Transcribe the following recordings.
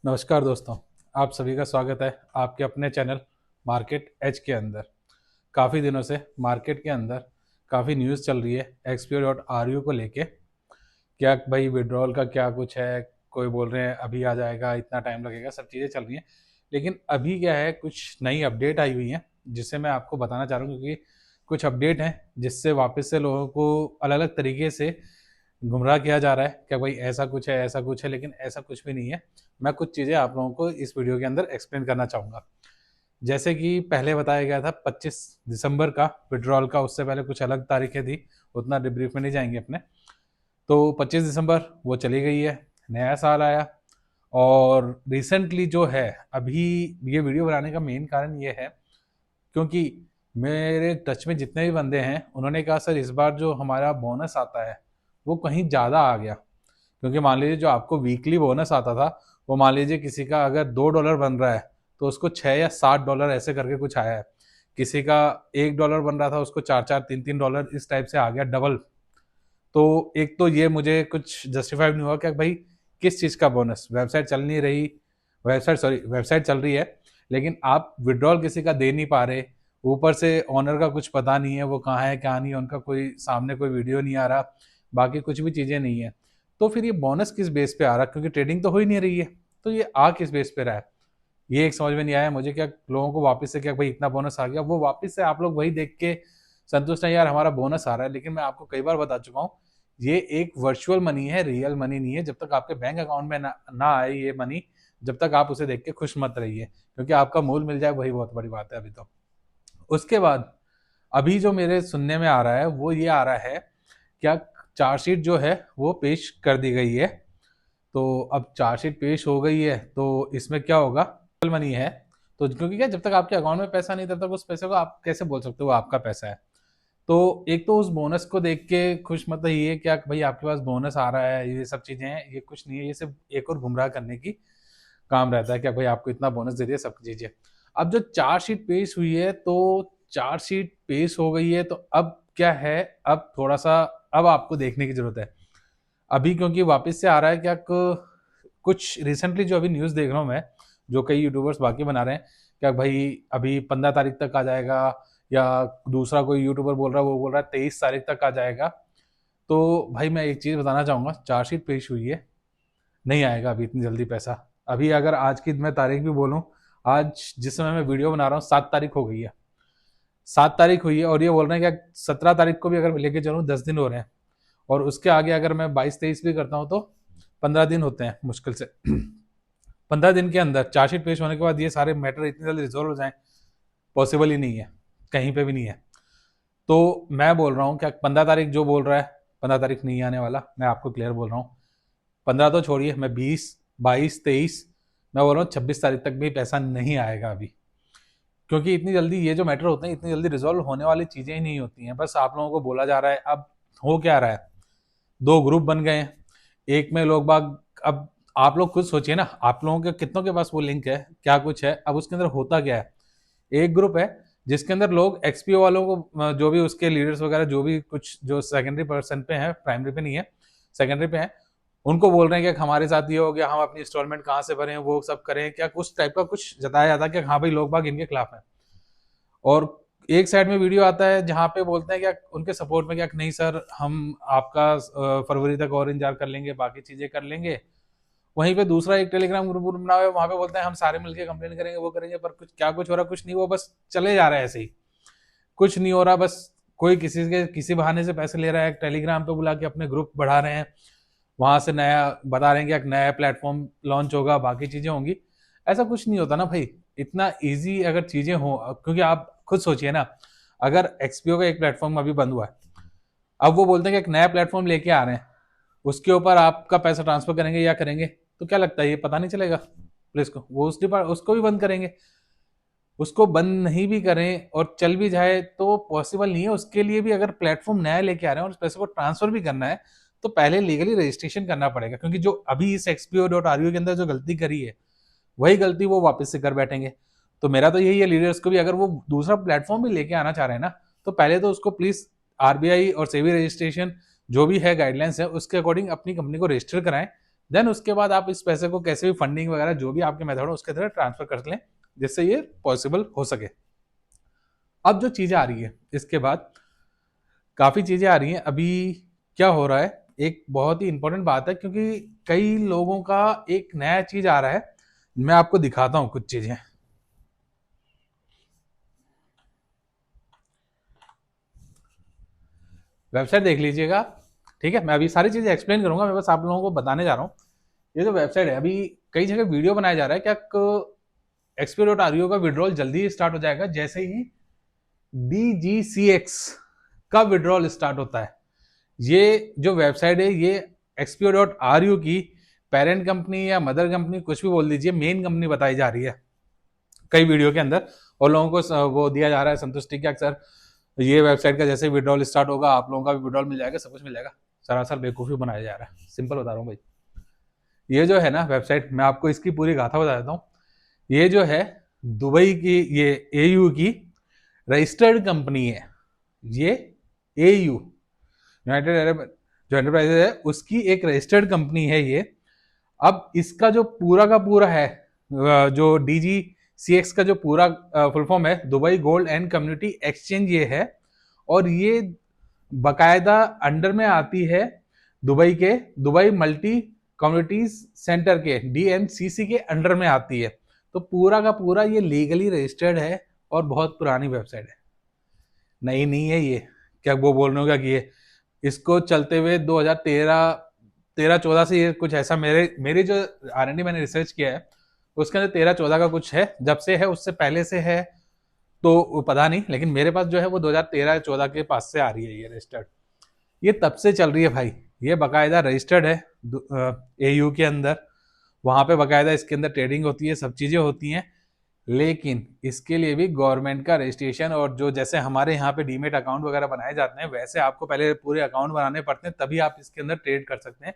नमस्कार दोस्तों। आप सभी का स्वागत है आपके अपने चैनल मार्केट एज के अंदर। काफ़ी दिनों से मार्केट के अंदर काफ़ी न्यूज़ चल रही है XPO.RU को लेके। क्या भाई विड्रॉल का क्या कुछ है, कोई बोल रहे हैं अभी आ जाएगा, इतना टाइम लगेगा, सब चीज़ें चल रही हैं। लेकिन अभी क्या है, कुछ नई अपडेट आई हुई है जिससे मैं आपको बताना चाह रहा हूँ, क्योंकि कुछ अपडेट हैं जिससे वापस से लोगों को अलग अलग तरीके से गुमराह किया जा रहा है। क्या भाई ऐसा कुछ है, ऐसा कुछ है, लेकिन ऐसा कुछ भी नहीं है। मैं कुछ चीज़ें आप लोगों को इस वीडियो के अंदर एक्सप्लेन करना चाहूँगा। जैसे कि पहले बताया गया था 25 दिसंबर का विड्रॉल का, उससे पहले कुछ अलग तारीखें थी, उतना डिब्रीफ में नहीं जाएंगे अपने। तो 25 दिसंबर वो चली गई है, नया साल आया। और रिसेंटली जो है, अभी ये वीडियो बनाने का मेन कारण ये है क्योंकि मेरे टच में जितने भी बंदे हैं उन्होंने कहा सर इस बार जो हमारा बोनस आता है वो कहीं ज़्यादा आ गया। क्योंकि मान लीजिए जो आपको वीकली बोनस आता था, वो मान लीजिए किसी का अगर $2 बन रहा है तो उसको 6 या 7 डॉलर ऐसे करके कुछ आया है। किसी का $1 बन रहा था, उसको 4 4 3 3 डॉलर इस टाइप से आ गया, डबल। तो एक तो ये मुझे कुछ जस्टिफाइड नहीं हुआ कि भाई किस चीज़ का बोनस, वेबसाइट चल नहीं रही, वेबसाइट चल रही है लेकिन आप विड्रॉल किसी का दे नहीं पा रहे। ऊपर से ऑनर का कुछ पता नहीं है, वो कहाँ है क्या नहीं है, उनका कोई सामने कोई वीडियो नहीं आ रहा, बाकी कुछ भी चीज़ें नहीं है। तो फिर ये बोनस किस बेस पे आ रहा, क्योंकि ट्रेडिंग तो हो ही नहीं रही है, तो ये आ किस बेस पे रहा है, ये एक समझ में नहीं आया मुझे। क्या लोगों को वापस से क्या भाई इतना बोनस आ गया, वो वापस से आप लोग वही देख के संतुष्ट है यार हमारा बोनस आ रहा है। लेकिन मैं आपको कई बार बता चुका हूँ, ये एक वर्चुअल मनी है, रियल मनी नहीं है। जब तक आपके बैंक अकाउंट में ना आए ये मनी, जब तक आप उसे देख के खुश मत रहिए, क्योंकि आपका मूल मिल जाए वही बहुत बड़ी बात है अभी तो। उसके बाद अभी जो मेरे सुनने में आ रहा है वो ये आ रहा है, क्या चार्जशीट जो है वो पेश कर दी गई है। तो अब चार्जशीट पेश हो गई है तो इसमें क्या होगा, मनी है। तो क्योंकि क्या, जब तक आपके अकाउंट में पैसा नहीं तब तक उस पैसे को आप कैसे बोल सकते हो वो आपका पैसा है। तो एक तो उस बोनस को देख के खुश मत रहिए, क्या भाई आपके पास बोनस आ रहा है, ये सब चीजें हैं, ये कुछ नहीं है, ये सिर्फ एक और गुमराह करने की काम रहता है। क्या भाई आपको इतना बोनस दे दिया, सब चीजें। अब जो चार्जशीट पेश हुई है, तो चार्जशीट पेश हो गई है, तो अब क्या है, अब थोड़ा सा अब आपको देखने की जरूरत है। अभी क्योंकि वापस से आ रहा है, क्या कुछ रिसेंटली जो अभी न्यूज़ देख रहा हूँ मैं, जो कई यूट्यूबर्स बाकी बना रहे हैं, क्या भाई अभी 15 तारीख तक आ जाएगा, या दूसरा कोई यूट्यूबर बोल रहा है, वो बोल रहा है 23 तारीख तक आ जाएगा। तो भाई मैं एक चीज़ बताना चाहूँगा, चार्जशीट पेश हुई है, नहीं आएगा अभी इतनी जल्दी पैसा। अभी अगर आज की मैं तारीख भी बोलूँ, आज जिस समय मैं वीडियो बना रहा हूँ 7 तारीख हो गई है, 7 तारीख हुई है, और ये बोल रहे हैं क्या 17 तारीख को भी अगर लेके चलूँ 10 दिन हो रहे हैं। और उसके आगे अगर मैं 22 23 भी करता हूँ तो 15 दिन होते हैं मुश्किल से। 15 दिन के अंदर चार्जशीट पेश होने के बाद ये सारे मैटर इतनी जल्दी रिजोल्व हो जाएं, पॉसिबल ही नहीं है, कहीं पे भी नहीं है। तो मैं बोल रहा हूँ क्या 15 तारीख जो बोल रहा है, 15 तारीख नहीं आने वाला, मैं आपको क्लियर बोल रहा हूँ। 15 तो छोड़िए, मैं 20 22 23, मैं बोल रहा हूँ 26 तारीख तक भी पैसा नहीं आएगा अभी। क्योंकि इतनी जल्दी ये जो मैटर होते हैं इतनी जल्दी रिजोल्व होने वाली चीजें ही नहीं होती हैं, बस आप लोगों को बोला जा रहा है। अब हो क्या रहा है, दो ग्रुप बन गए हैं, एक में लोग बाग, अब आप लोग खुद सोचिए ना, आप लोगों के कितनों के पास वो लिंक है, क्या कुछ है। अब उसके अंदर होता क्या है, एक ग्रुप है जिसके अंदर लोग XPO वालों को, जो भी उसके लीडर्स वगैरह, जो भी कुछ जो सेकेंडरी पर्सन पे हैं, प्राइमरी पे नहीं है, सेकेंडरी पे हैं, उनको बोल रहे हैं कि हमारे साथ ये हो गया, हम अपनी इंस्टॉलमेंट कहाँ से भरें, वो सब करें, क्या कुछ टाइप का कुछ जताया जाता है कि हाँ भाई लोग बाग इनके खिलाफ हैं। और एक साइड में वीडियो आता है जहां पे बोलते हैं क्या उनके सपोर्ट में, क्या नहीं सर हम आपका फरवरी तक और इंतजार कर लेंगे, बाकी चीजें कर लेंगे। वहीं पे दूसरा एक टेलीग्राम ग्रुप बना हुआ है, वहां पे बोलते हैं हम सारे मिलकर कंप्लेन करेंगे, वो करेंगे, पर कुछ क्या कुछ हो रहा, कुछ नहीं, वो बस चले जा रहा है ऐसे ही, कुछ नहीं हो रहा। बस कोई किसी के किसी बहाने से पैसे ले रहा है, टेलीग्राम पे बुला के अपने ग्रुप बढ़ा रहे हैं, वहां से नया बता रहे हैं कि एक नया प्लेटफॉर्म लॉन्च होगा, बाकी चीजें होंगी। ऐसा कुछ नहीं होता ना भाई, इतना इजी अगर चीजें हो, क्योंकि आप खुद सोचिए ना, अगर XPO का एक प्लेटफॉर्म अभी बंद हुआ है, अब वो बोलते हैं कि एक नया प्लेटफॉर्म लेके आ रहे हैं, उसके ऊपर आपका पैसा ट्रांसफर करेंगे या करेंगे, तो क्या लगता है ये पता नहीं चलेगा पुलिस को, वो उसको भी बंद करेंगे। उसको बंद नहीं भी करें और चल भी जाए तो पॉसिबल नहीं है, उसके लिए भी अगर प्लेटफॉर्म नया लेके आ रहे हैं और उस पैसे को ट्रांसफर भी करना है, तो पहले लीगली रजिस्ट्रेशन करना पड़ेगा। क्योंकि जो अभी इस XPO.RU के अंदर जो गलती करी है, वही गलती वो वापस से कर बैठेंगे। तो मेरा तो यही है, लीडर्स को भी अगर वो दूसरा प्लेटफॉर्म भी लेके आना चाह रहे हैं ना, तो पहले तो उसको प्लीज RBI और सेबी रजिस्ट्रेशन जो भी है गाइडलाइंस है उसके अकॉर्डिंग अपनी कंपनी को रजिस्टर कराएं, देन उसके बाद आप इस पैसे को कैसे भी फंडिंग वगैरह जो भी आपके मेथड हो उसके तरह ट्रांसफर कर लें, जिससे ये पॉसिबल हो सके। अब जो चीजें आ रही है इसके बाद, काफी चीजें आ रही हैं। अभी क्या हो रहा है, एक बहुत ही इंपॉर्टेंट बात है, क्योंकि कई लोगों का एक नया चीज आ रहा है। मैं आपको दिखाता हूं कुछ चीजें। वेबसाइट देख लीजिएगा, ठीक है। मैं अभी सारी चीजें एक्सप्लेन करूंगा, मैं बस आप लोगों को बताने जा रहा हूँ। ये जो वेबसाइट है, अभी कई जगह वीडियो बनाया जा रहा है क्या XP.REO का विड्रॉल जल्दी स्टार्ट हो जाएगा जैसे ही DGCX का विड्रॉल स्टार्ट होता है। ये जो वेबसाइट है ये XP.REO की पेरेंट कंपनी या मदर कंपनी कुछ भी बोल दीजिए, मेन कंपनी बताई जा रही है कई वीडियो के अंदर, और लोगों को वो दिया जा रहा है संतुष्टि कि अक्सर ये वेबसाइट का जैसे विड्रॉल स्टार्ट होगा आप लोगों का भी विड्रॉल मिल जाएगा, सब कुछ मिल जाएगा। सरासर बेवकूफी बनाया जा रहा है, सिंपल बता रहा हूँ भाई। ये जो है ना वेबसाइट, मैं आपको इसकी पूरी गाथा बता देता हूँ। ये जो है दुबई की, ये AU की रजिस्टर्ड कंपनी है। ये AU यूनाइटेड अरब जो एंटरप्राइजेज है उसकी एक रजिस्टर्ड कंपनी है ये। अब इसका जो पूरा का पूरा है, जो DGCX का जो पूरा फुल फॉर्म है, Dubai gold and community exchange ये है। और ये बकायदा अंडर में आती है दुबई के दुबई मल्टी कम्युनिटीज सेंटर के DMCC के अंडर में आती है। तो पूरा का पूरा ये लीगली रजिस्टर्ड है और बहुत पुरानी वेबसाइट है, नई नहीं है ये। क्या वो बोलने का कि ये इसको चलते हुए 2013-14 से ये कुछ ऐसा, मेरी जो R&D मैंने रिसर्च किया है उसके अंदर 13-14 का कुछ है, जब से है उससे पहले से है तो पता नहीं, लेकिन मेरे पास जो है वो 2013-14 के पास से आ रही है ये रजिस्टर्ड। ये तब से चल रही है भाई, ये बकायदा रजिस्टर्ड है AU के अंदर। वहां पे बकायदा इसके अंदर ट्रेडिंग होती है, सब चीजें होती हैं, लेकिन इसके लिए भी गवर्नमेंट का रजिस्ट्रेशन, और जो जैसे हमारे यहाँ पे डीमेट अकाउंट वगैरह बनाए जाते हैं वैसे आपको पहले पूरे अकाउंट बनाने पड़ते हैं, तभी आप इसके अंदर ट्रेड कर सकते हैं।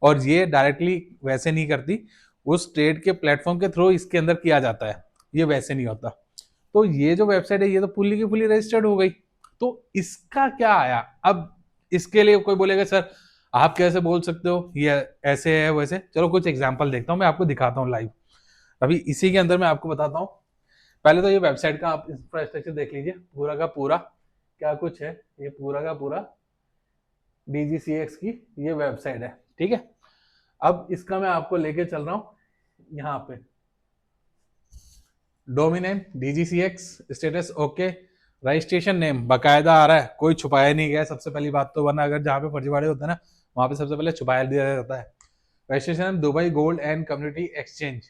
और ये डायरेक्टली वैसे नहीं करती, उस ट्रेड के प्लेटफॉर्म के थ्रू इसके अंदर किया जाता है, ये वैसे नहीं होता। तो ये जो वेबसाइट है ये तो फुल्ली की फुल्ली रजिस्टर्ड हो गई। तो इसका क्या आया अब, इसके लिए कोई बोलेगा सर आप कैसे बोल सकते हो ये ऐसे है वैसे। चलो कुछ एग्जांपल देखता हूँ, मैं आपको दिखाता हूँ लाइव। अभी इसी के अंदर मैं आपको बताता हूँ। पहले तो ये वेबसाइट का आप इंफ्रास्ट्रक्चर देख लीजिए, पूरा का पूरा क्या कुछ है। ये पूरा का पूरा DGCX की ये वेबसाइट है, ठीक है। अब इसका मैं आपको लेके चल रहा हूँ यहाँ पे। डोमिनेम DGCX, status okay, registration name बकायदा आ रहा है, कोई छुपाया नहीं गया सबसे पहली बात तो, वरना अगर जहाँ पे फर्जीवाड़े होते हैं ना वहां पे सबसे पहले छुपाया दिया जाता है। Registration name Dubai gold and community exchange,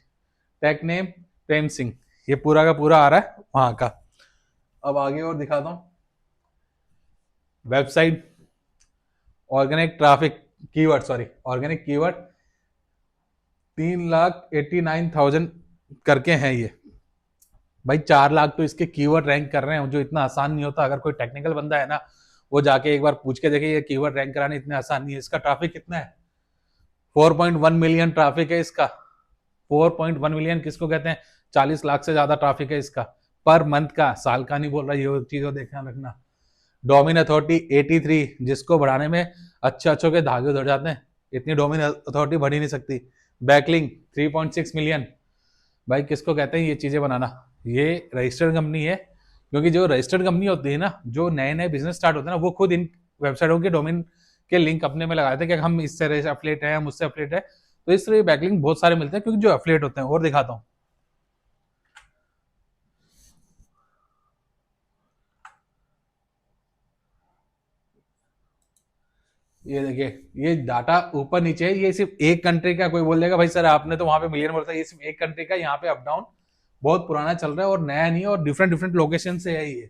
tag name Prem Singh, ये पूरा का पूरा आ रहा है वहां का। अब आगे और दिखाता हूँ। Website organic traffic keyword, sorry organic keyword 3,89,000 करके हैं ये। भाई 4 लाख तो इसके कीवर्ड रैंक कर रहे हैं, जो इतना आसान नहीं होता। अगर कोई टेक्निकल बंदा है ना वो जाके एक बार पूछ के देखे, ये कीवर्ड रैंक कराने इतने आसान नहीं है। इसका ट्रैफिक कितना है, 4.1 मिलियन ट्रैफिक है इसका। 4.1 मिलियन किसको कहते हैं, 40 लाख से ज्यादा ट्रैफिक है इसका पर मंथ का, साल का नहीं बोल रहा, ये चीजों देखना रखना। डोमेन अथॉरिटी 83, जिसको बढ़ाने में अच्छे के धागे उधर जाते हैं, इतनी डोमेन अथॉरिटी बढ़ ही नहीं सकती। बैकलिंग 3.6 मिलियन, भाई किसको कहते हैं ये चीजें बनाना, ये रजिस्टर्ड कंपनी है। क्योंकि जो रजिस्टर्ड कंपनी होती है ना, जो नए नए बिजनेस स्टार्ट होते हैं ना, वो खुद इन वेबसाइटों के डोमेन के लिंक अपने में लगाते हैं कि हम इस तरह से अफिलिएट है, हम उससे अफिलिएट है। तो इस तरह बैकलिंक बहुत सारे मिलते हैं क्योंकि जो अफिलिएट होते हैं। और दिखाता हूँ, ये देखिए ये डाटा ऊपर नीचे है, ये सिर्फ एक कंट्री का। कोई बोल देगा भाई सर आपने तो वहां पे मिलियन बोलता है, ये सिर्फ एक कंट्री का। यहाँ पे अप डाउन बहुत पुराना चल रहा है और नया नहीं है, और डिफरेंट डिफरेंट लोकेशन से है ये,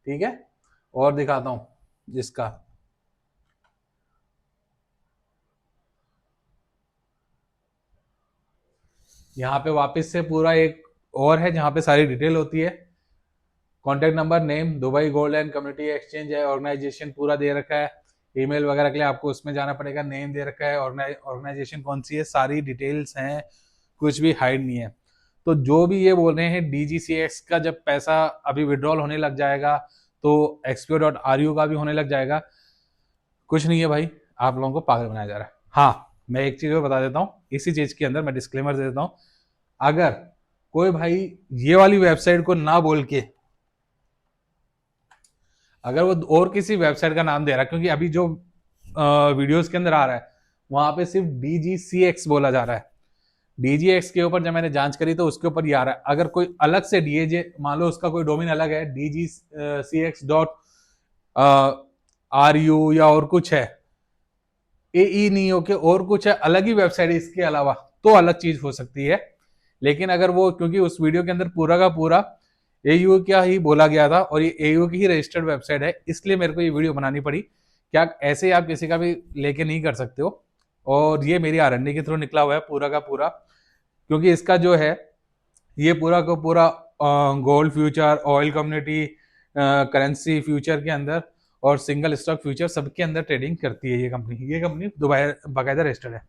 ठीक है। और दिखाता हूँ जिसका, यहाँ पे वापस से पूरा एक और है जहाँ पे सारी डिटेल होती है। Contact number, name Dubai gold and community exchange है, ऑर्गेनाइजेशन पूरा दे रखा है, ईमेल वगैरह के लिए आपको उसमें जाना पड़ेगा, नेम दे रखा है, ऑर्गेनाइजेशन कौन सी है, सारी डिटेल्स हैं, कुछ भी हाइड नहीं है। तो जो भी ये बोल रहे हैं DGCX का जब पैसा अभी विड्रॉल होने लग जाएगा तो XP.REO का भी होने लग जाएगा, कुछ नहीं है भाई, आप लोगों को पागल बनाया जा रहा है। हाँ, मैं एक चीज और बता देता हूँ, इसी चीज के अंदर मैं डिस्क्लेमर दे देता हूँ, अगर कोई भाई ये वाली वेबसाइट को ना बोल के अगर वो और किसी वेबसाइट का नाम दे रहा है, क्योंकि अभी जो वीडियोस के अंदर आ रहा है वहां पे सिर्फ DGCX बोला जा रहा है। DGX के ऊपर जब मैंने जांच करी तो उसके ऊपर ये आ रहा है। अगर कोई अलग से DAJ, मान लो उसका कोई डोमेन अलग है, DGCX.RU या और कुछ है, AE नहीं हो के और कुछ है, अलग ही वेबसाइट इसके अलावा, तो अलग चीज हो सकती है। लेकिन अगर वो, क्योंकि उस वीडियो के अंदर पूरा का पूरा AU क्या ही बोला गया था और ये AU की ही रजिस्टर्ड वेबसाइट है, इसलिए मेरे को ये वीडियो बनानी पड़ी। क्या ऐसे ही आप किसी का भी लेके नहीं कर सकते हो, और ये मेरी R&D के थ्रू निकला हुआ है पूरा का पूरा, क्योंकि इसका जो है ये पूरा का पूरा gold future, oil community, currency future के अंदर और सिंगल स्टॉक फ्यूचर सबके अंदर ट्रेडिंग करती है ये कंपनी। ये कंपनी दुबई बाकायदा रजिस्टर्ड है।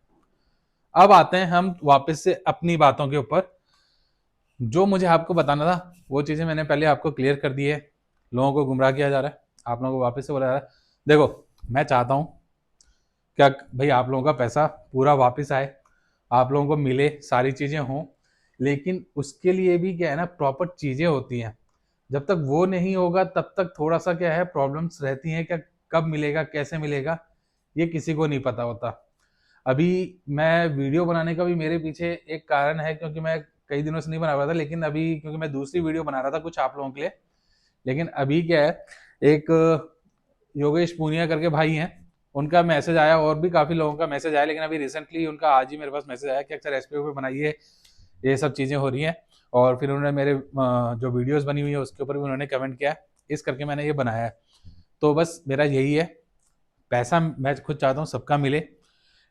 अब आते हैं हम वापस से अपनी बातों के ऊपर। जो मुझे आपको बताना था वो चीजें मैंने पहले आपको क्लियर कर दी है। लोगों को गुमराह किया जा रहा है, आप लोगों को वापस से बोला जा रहा है। देखो, मैं चाहता हूं क्या भाई आप लोगों का पैसा पूरा वापस आए, आप लोगों को मिले, सारी चीजें हों, लेकिन उसके लिए भी क्या है ना, प्रॉपर चीजें होती हैं। जब तक वो नहीं होगा तब तक थोड़ा सा क्या है, प्रॉब्लम्स रहती हैं। क्या कब मिलेगा, कैसे मिलेगा, ये किसी को नहीं पता होता। अभी मैं वीडियो बनाने का भी मेरे पीछे एक कारण है, क्योंकि मैं कई दिनों से नहीं बना रहा था, लेकिन अभी क्योंकि मैं दूसरी वीडियो बना रहा था कुछ आप लोगों के लिए। लेकिन अभी क्या है, एक योगेश पूनिया करके भाई हैं, उनका मैसेज आया, और भी काफी लोगों का मैसेज आया, लेकिन अभी रिसेंटली उनका आज ही मेरे पास मैसेज आया कि अक्सर SPO पे बनाइए, ये सब चीजें हो रही हैं। और फिर उन्होंने मेरे जो वीडियोस बनी हुई है उसके ऊपर भी उन्होंने कमेंट किया, इस करके मैंने ये बनाया है। तो बस मेरा यही है, पैसा मैं खुद चाहता हूँ सबका मिले,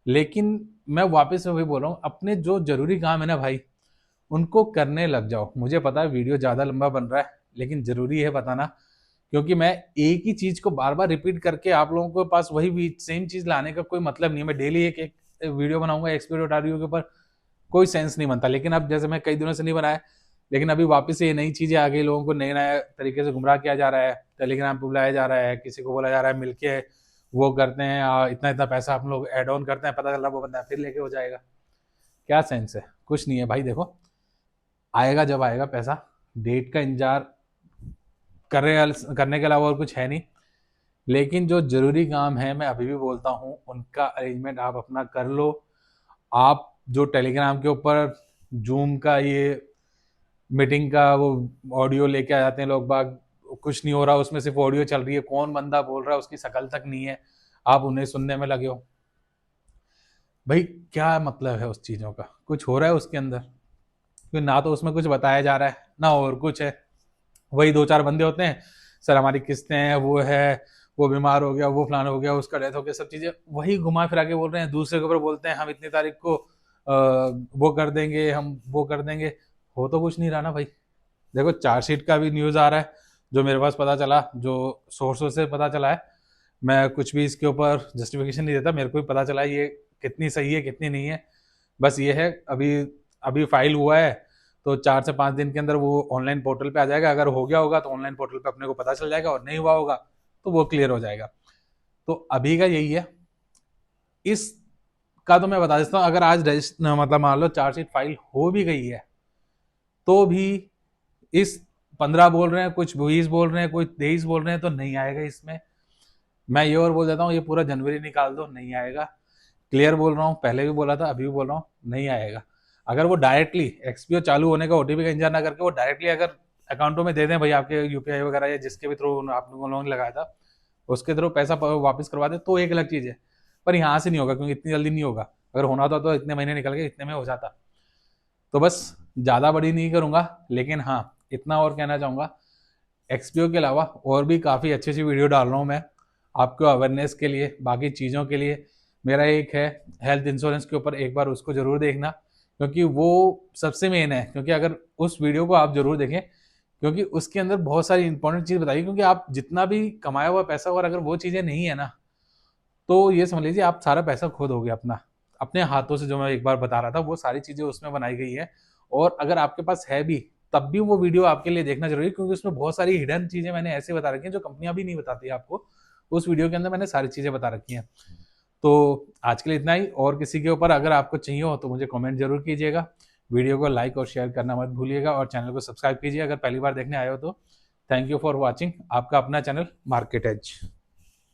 लेकिन मैं वापस से वही बोल रहा हूँ, अपने जो जरूरी काम है ना भाई, उनको करने लग जाओ। मुझे पता है वीडियो ज़्यादा लंबा बन रहा है, लेकिन ज़रूरी है बताना, क्योंकि मैं एक ही चीज़ को बार बार रिपीट करके आप लोगों के पास वही सेम चीज़ लाने का कोई मतलब नहीं है। मैं डेली एक एक वीडियो बनाऊंगा XP.RU के ऊपर, कोई सेंस नहीं बनता। लेकिन अब जैसे मैं कई दिनों से नहीं बनाया, लेकिन अभी वापस से ये नई चीज़ें आ गई, लोगों को नए नए तरीके से गुमराह किया जा रहा है, टेलीग्राम पर बुलाया जा रहा है, किसी को बोला जा रहा है मिलके वो करते हैं, इतना इतना पैसा आप लोग एड ऑन करते हैं, पता चला वो बंदा फिर लेके हो जाएगा। क्या सेंस है, कुछ नहीं है भाई। देखो, आएगा जब आएगा पैसा, डेट का इंतजार करने के अलावा और कुछ है नहीं। लेकिन जो जरूरी काम है, मैं अभी भी बोलता हूँ, उनका अरेंजमेंट आप अपना कर लो। आप जो टेलीग्राम के ऊपर जूम का ये मीटिंग का वो ऑडियो लेके आ जाते हैं लोग बाग, कुछ नहीं हो रहा उसमें, सिर्फ ऑडियो चल रही है, कौन बंदा बोल रहा है उसकी शक्ल तक नहीं है, आप उन्हें सुनने में लगे हो। भाई क्या मतलब है उस चीजों का, कुछ हो रहा है उसके अंदर? क्योंकि ना तो उसमें कुछ बताया जा रहा है ना और कुछ है। वही दो चार बंदे होते हैं, सर हमारी किस्तें हैं, वो है, वो बीमार हो गया, वो फलाना हो गया, उसका डेथ हो गया, सब चीजें वही घुमा फिरा के बोल रहे हैं। दूसरे के ऊपर बोलते हैं हम इतनी तारीख को वो कर देंगे, हम वो कर देंगे। हो तो कुछ नहीं रहा ना भाई। देखो, चार्जशीट का भी न्यूज आ रहा है, जो मेरे पास पता चला, जो सोर्सों से पता चला है। मैं कुछ भी इसके ऊपर जस्टिफिकेशन नहीं देता, मेरे को भी पता चला है ये कितनी सही है कितनी नहीं है। बस ये है, अभी अभी फाइल हुआ है तो 4 से 5 दिन के अंदर वो ऑनलाइन पोर्टल पे आ जाएगा। अगर हो गया होगा तो ऑनलाइन पोर्टल पे अपने को पता चल जाएगा, और नहीं हुआ होगा तो वो क्लियर हो जाएगा। तो अभी का यही है। इस का तो मैं बता देता हूँ, अगर आज मतलब मान लो चार्जशीट फाइल हो भी गई है, तो भी इस 15 बोल रहे हैं, कुछ 20 बोल रहे हैं, कोई 23 बोल रहे हैं, तो नहीं आएगा इसमें। मैं ये और बोल देता हूँ, ये पूरा जनवरी निकाल दो, नहीं आएगा। क्लियर बोल रहा हूँ, पहले भी बोला था, अभी भी बोल रहा हूँ, नहीं आएगा। अगर वो डायरेक्टली XPO चालू होने का OTP का इंतजार ना करके वो डायरेक्टली अगर अकाउंटों में दे दें भाई, आपके UPI वगैरह या जिसके भी थ्रू आप लोगों ने लगाया था उसके थ्रू पैसा वापस करवा दे, तो एक अलग चीज है। पर यहाँ से नहीं होगा, क्योंकि इतनी जल्दी नहीं होगा। अगर होना था तो इतने महीने निकल के इतने में हो जाता। तो बस ज्यादा बड़ी नहीं करूंगा, लेकिन हाँ इतना और कहना चाहूंगा, XPO के अलावा और भी काफ़ी अच्छी अच्छी वीडियो डाल रहा हूँ मैं आपको अवेयरनेस के लिए, बाकी चीज़ों के लिए। मेरा एक है हेल्थ इंश्योरेंस के ऊपर, एक बार उसको जरूर देखना, क्योंकि वो सबसे मेन है। क्योंकि अगर उस वीडियो को आप जरूर देखें, क्योंकि उसके अंदर बहुत सारी इंपॉर्टेंट चीज़ बताई। क्योंकि आप जितना भी कमाया हुआ पैसा, और अगर वो चीज़ें नहीं है ना, तो ये समझ लीजिए आप सारा पैसा खो दोगे अपना, अपने हाथों से। जो मैं एक बार बता रहा था, वो सारी चीज़ें उसमें बनाई गई है। और अगर आपके पास है भी, तब भी वो वीडियो आपके लिए देखना जरूरी है, क्योंकि उसमें बहुत सारी हिडन चीजें मैंने ऐसे बता रखी हैं जो कंपनियां भी नहीं बताती आपको। उस वीडियो के अंदर मैंने सारी चीजें बता रखी हैं। तो आज के लिए इतना ही, और किसी के ऊपर अगर आपको चाहिए हो तो मुझे कमेंट जरूर कीजिएगा। वीडियो को लाइक और शेयर करना मत भूलिएगा, और चैनल को सब्सक्राइब कीजिए अगर पहली बार देखने आए हो तो। थैंक यू फॉर वॉचिंग, आपका अपना चैनल मार्केट एज।